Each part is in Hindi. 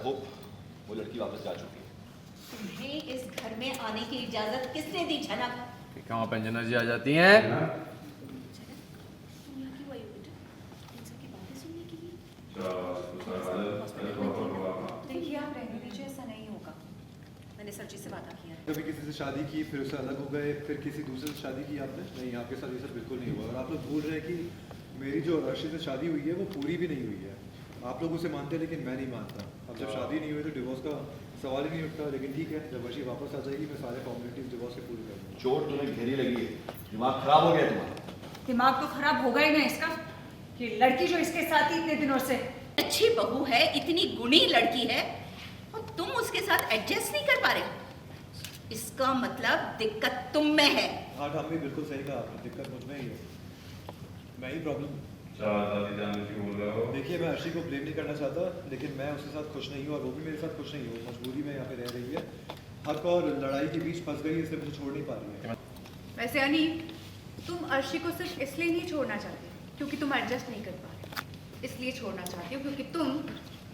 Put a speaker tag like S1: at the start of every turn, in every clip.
S1: होप वो लड़की वापस जा चुकी है।
S2: तुम्हें इस घर में आने की इजाजत किसने दी झनक?
S3: कहाँ पे अंजना जी आ जाती हैं?
S2: देखिए आप रहने दीजिए, ऐसा नहीं होगा। मैंने सर जी से वादा किया है।
S4: कभी किसी से शादी की, फिर उससे अलग हो गए, फिर किसी दूसरे से शादी की आपने? नहीं, आपके साथ ये सब बिल्कुल नहीं हुआ। और आप लोग भूल रहे हैं कि मेरी जो अर्शी से शादी हुई है वो पूरी भी नहीं हुई है। आप लोग उसे मानते हैं लेकिन मैं नहीं मानता। अब जब शादी नहीं हुई तो डिवोर्स का सवाल ही नहीं उठता। लेकिन ठीक है, जब अर्शी वापस आ जाएगी मैं सारे फॉर्मेलिटीज डिवोर्स के पूरी कर दूँगा।
S1: चोट तुम्हें गहरी लगी है, दिमाग खराब हो गया तुम्हारा।
S5: दिमाग तो खराब होगा ही ना इसका, कि लड़की जो इसके साथ ही इतने दिनों से।
S2: अच्छी बहू है, इतनी गुणी लड़की है और तुम उसके साथ एडजस्ट नहीं कर पा रहे। इसका मतलब दिक्कत तुम में है।
S4: हाँ ठामी, बिल्कुल सही कहा आपने, दिक्कत मुझ में ही है, मैं ही प्रॉब्लम। देखिए मैं अर्शी को ब्लेम नहीं करना चाहता, लेकिन मैं उसके साथ खुश नहीं हूँ और वो भी मेरे साथ खुश नहीं हूँ। मजबूरी में यहाँ पे रह रही है, हक और लड़ाई के बीच फंस गई, इसलिए मुझे छोड़ नहीं पा रही है।
S6: वैसे अनी, तुम अर्शी को सिर्फ इसलिए नहीं छोड़ना चाहते क्योंकि तुम एडजस्ट नहीं कर पा रहे, इसलिए छोड़ना चाहते हो क्योंकि तुम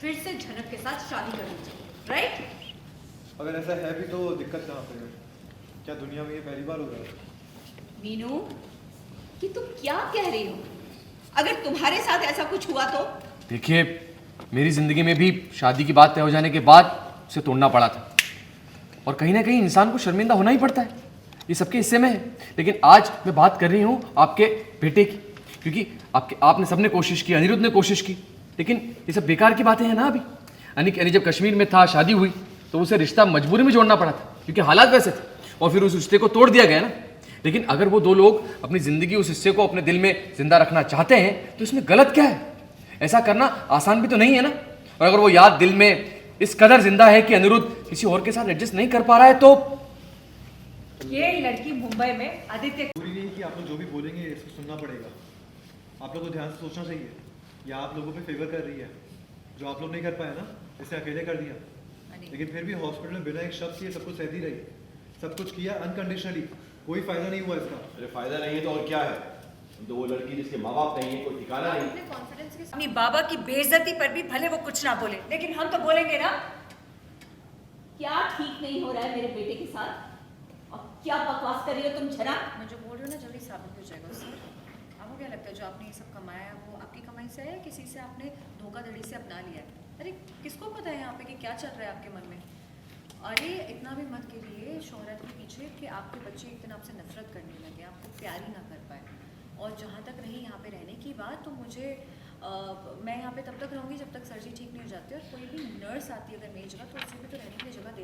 S6: फिर से झनक के साथ शादी करना चाहते हो, राइट?
S4: अगर ऐसा है भी तो दिक्कत कहाँ पे है? क्या दुनिया में ये पहली बार हो रहा है?
S2: मीनू, कि तुम क्या कह रही हो? अगर तुम्हारे साथ ऐसा कुछ हुआ तो?
S3: देखिए, मेरी जिंदगी में भी शादी की बात तय हो जाने के बाद उसे तोड़ना पड़ा था, और कहीं ना कहीं इंसान को शर्मिंदा होना ही पड़ता है, ये सबके हिस्से में है। लेकिन आज मैं बात कर रही हूँ आपके बेटे की, क्योंकि आपने सबने कोशिश की, अनिरुद्ध ने कोशिश की, लेकिन ये सब बेकार की बातें हैं ना। अभी अनी जब कश्मीर में था, शादी हुई, तो उसे रिश्ता मजबूरी में जोड़ना पड़ा था क्योंकि हालात वैसे थे, और फिर उस रिश्ते को तोड़ दिया गया ना। लेकिन अगर वो दो लोग अपनी जिंदगी उस हिस्से को अपने दिल में जिंदा रखना चाहते हैं तो इसमें गलत क्या है? ऐसा करना आसान भी तो नहीं है ना। और अगर वो याद दिल में इस कदर जिंदा है कि अनिरुद्ध किसी और के साथ एडजस्ट नहीं कर पा रहा है तो
S5: ये लड़की मुंबई में आदित्य।
S4: जरूरी नहीं कि आप लोग जो भी बोलेंगे इसको सुनना पड़ेगा। आप लोगों को ध्यान से सोचना चाहिए, या आप लोगों पे फेवर कर रही है। जो आप लोग नहीं कर पाए ना, इसे अकेले कर दिया, लेकिन फिर भी हॉस्पिटल में बिना एक शब्द किए सब कुछ सहती रही, सब कुछ किया अनकंडीशनली, कोई फायदा नहीं हुआ इसका।
S1: अरे फायदा नहीं है तो और क्या है? तो वो लड़की जिसके माँ बाप नहीं है, कोई ठिकाना नहीं।
S5: अपनी बाबा की बेइज्जती पर भी भले वो कुछ ना बोले, लेकिन हम तो बोलेंगे ना।
S2: क्या ठीक नहीं हो रहा है मेरे बेटे के साथ? और क्या बकवास कर रही हो तुम झना?
S6: मैं जो बोल रही हूँ ना जल्दी साबित हो जाएगा सर। आपको क्या लगता है जो आपने ये सब कमाया है वो आपकी कमाई से है या किसी से आपने धोखाधड़ी से अपना लिया है? अरे किसको पता है यहाँ पे कि क्या चल रहा है आपके मन में? अरे इतना भी मत कीजिए शोहरत के पीछे कि आपके बच्चे एक दिन आपसे नफरत करने लगे, आपको प्यार ही ना कर पाए। और जहाँ तक रही यहाँ पे रहने की बात, तो मुझे मैं यहाँ पे तब तक रहूँगी जब तक सर जी ठीक नहीं हो जाते, और कोई भी नर्स आती है अगर मेरी जगह तो उसे भी